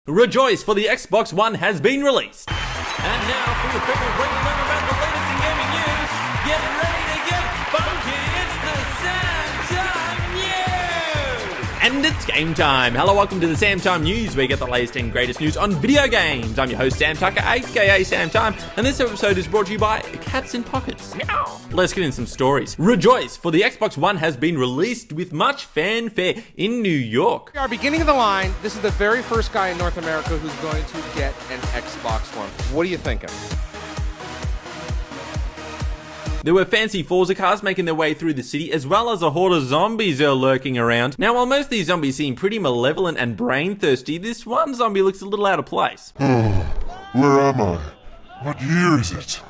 Rejoice, for the Xbox One has been released. And now for your people bringing them about the latest in gaming news, get ready to get funky, it's the SAMTIME News! And it's game time. Hello, welcome to the SAMTIME News, where you get the latest and greatest news on video games. I'm your host, Sam Tucker, aka SAMTIME, and this episode is brought to you by Cats in Pockets. Meow. Let's get in some stories. Rejoice, for the Xbox One has been released with much fanfare in New York. We are beginning of the line. This is the very first guy in North America who's going to get an Xbox One. What are you thinking? There were fancy Forza cars making their way through the city, as well as a horde of zombies lurking around. Now, while most of these zombies seem pretty malevolent and brain-thirsty, this one zombie looks a little out of place. Oh, where am I? What year is it?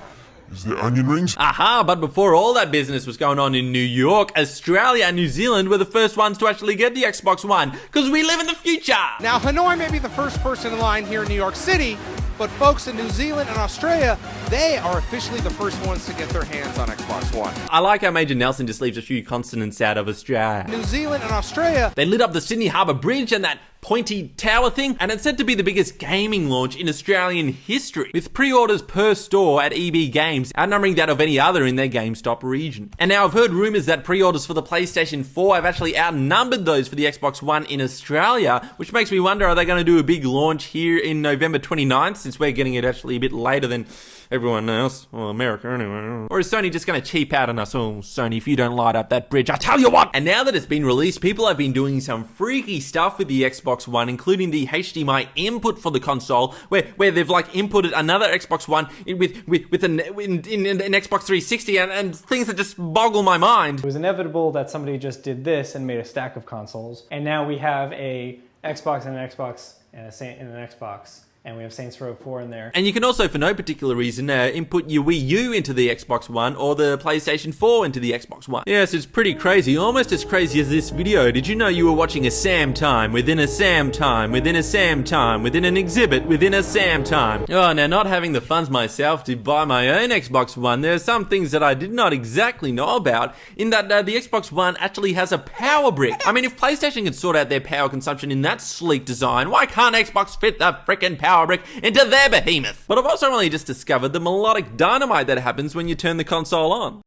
Is there onion rings? Aha, but before all that business was going on in New York, Australia and New Zealand were the first ones to actually get the Xbox One, because we live in the future! Now, Hanoi may be the first person in line here in New York City, but folks in New Zealand and Australia, they are officially the first ones to get their hands on Xbox One. I like how Major Nelson just leaves a few consonants out of Australia. New Zealand and Australia, they lit up the Sydney Harbour Bridge and that pointy tower thing, and it's said to be the biggest gaming launch in Australian history, with pre-orders per store at EB Games outnumbering that of any other in their GameStop region. And now I've heard rumours that pre-orders for the PlayStation 4 have actually outnumbered those for the Xbox One in Australia, which makes me wonder, are they going to do a big launch here in November 29th, since we're getting it actually a bit later than everyone else, well, America anyway. Or is Sony just going to cheap out on us? Oh, Sony, if you don't light up that bridge, I tell you what! And now that it's been released, people have been doing some freaky stuff with the Xbox One, including the HDMI input for the console, where they've like inputted another Xbox One with an Xbox 360 and things that just boggle my mind. It was inevitable that somebody just did this and made a stack of consoles, and now we have a Xbox and an Xbox and an Xbox. And we have Saints Row 4 in there. And you can also, for no particular reason, input your Wii U into the Xbox One or the PlayStation 4 into the Xbox One. Yes, it's pretty crazy, almost as crazy as this video. Did you know you were watching a SAMTIME within a SAMTIME within a SAMTIME within an exhibit within a SAMTIME? Oh, now not having the funds myself to buy my own Xbox One, there are some things that I did not exactly know about, in that the Xbox One actually has a power brick. I mean, if PlayStation can sort out their power consumption in that sleek design, why can't Xbox fit the frickin' power brick into their behemoth? But I've also only just discovered the melodic dynamite that happens when you turn the console on.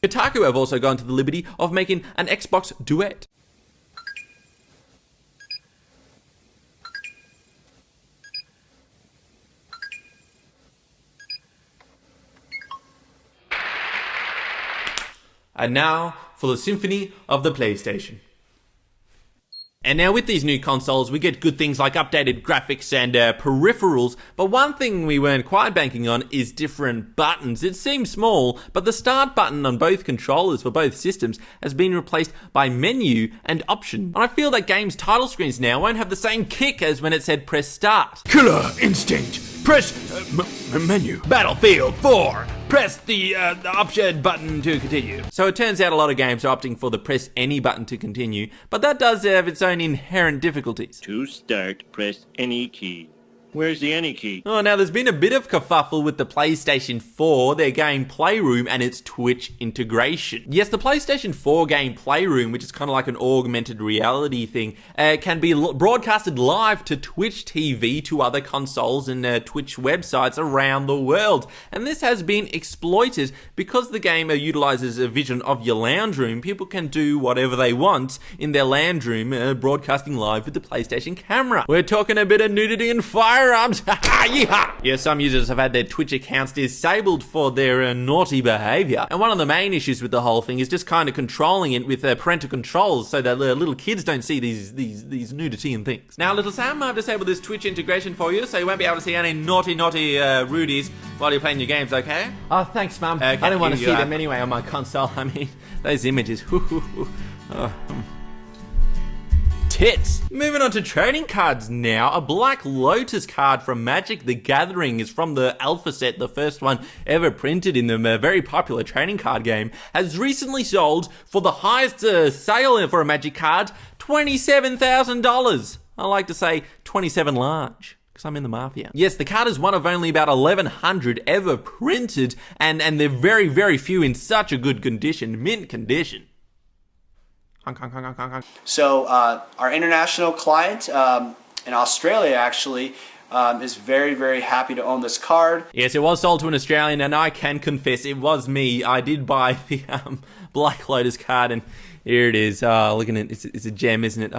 Kotaku have also gone to the liberty of making an Xbox DUET. And now for the symphony of the PlayStation. And now with these new consoles, we get good things like updated graphics and peripherals, but one thing we weren't quite banking on is different buttons. It seems small, but the start button on both controllers for both systems has been replaced by menu and option. And I feel that games' title screens now won't have the same kick as when it said press start. Killer Instinct, press menu. Battlefield 4, press the option button to continue. So it turns out a lot of games are opting for the press any button to continue, but that does have its own inherent difficulties. To start, press any key. Where's the any key? Oh, now there's been a bit of kerfuffle with the PlayStation 4, their game PLAYROOM, and its Twitch integration. Yes, the PlayStation 4 game PLAYROOM, which is kind of like an augmented reality thing, can be broadcasted live to Twitch TV to other consoles and Twitch websites around the world. And this has been exploited because the game utilizes a vision of your lounge room. People can do whatever they want in their lounge room, broadcasting live with the PlayStation camera. We're talking a bit of nudity and firearms. Yeah, some users have had their Twitch accounts disabled for their naughty behavior. And one of the main issues with the whole thing is just kind of controlling it with parental controls so that little kids don't see these nudity and things. Now, little Sam, I've disabled this Twitch integration for you, so you won't be able to see any naughty Rudies while you're playing your games, okay? Oh, thanks, Mum. Okay, I didn't want to see them anyway on my console. I mean, those images. Tits. Moving on to trading cards now. A Black Lotus card from Magic the Gathering is from the Alpha set, the first one ever printed in the very popular trading card game, has recently sold for the highest sale for a Magic card, $27,000. I like to say 27 large, because I'm in the mafia. Yes, the card is one of only about 1,100 ever printed, and they're very, very few in such a good condition, mint condition. So our international client in Australia actually is very, very happy to own this card. Yes, it was sold to an Australian, and I can confess it was me. I did buy the Black Lotus card, and here it is. Look at it. It's a gem, isn't it?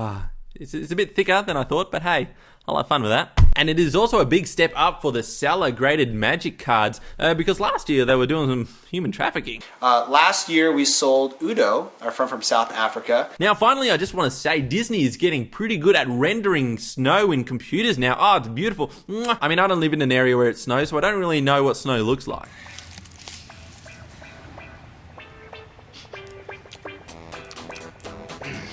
It's a bit thicker than I thought, but hey, I'll have fun with that. And it is also a big step up for the seller graded Magic cards because last year they were doing some human trafficking. Last year we sold Udo, our friend from South Africa. Now finally, I just want to say Disney is getting pretty good at rendering snow in computers now. Oh, it's beautiful. I mean, I don't live in an area where it snows, so I don't really know what snow looks like.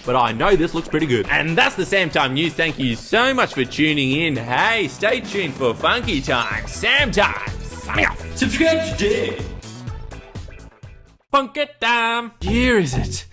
But I know this looks pretty good. And that's the SAMTIME news. Thank you so much for tuning in. Hey, stay tuned for Funky Time. SAMTIME, signing off. Subscribe today. Funky Time. Here is it.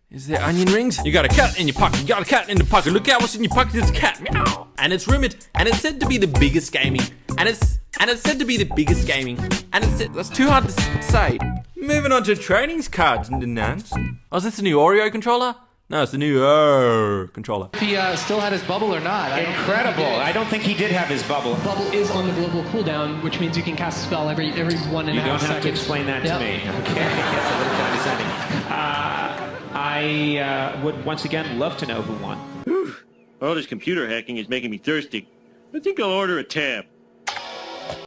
Is there onion rings? You got a cat in your pocket. You got a cat in the pocket. Look out what's in your pocket. There's a cat. Meow. And it's rumored. And it's said to be the biggest gaming. And it's said to be the biggest gaming. And it's said, that's too hard to say. Moving on to trainings cards. Oh, is this the new OREO controller? No, it's the new controller. If he still had his bubble or not. Incredible. I don't think he did have his bubble. Bubble is on the global cooldown, which means you can cast a spell every 1.5 seconds. You don't have to explain that to me. Okay, that's a little condescending. I would once again love to know who won. All this computer hacking is making me thirsty. I think I'll order a tab.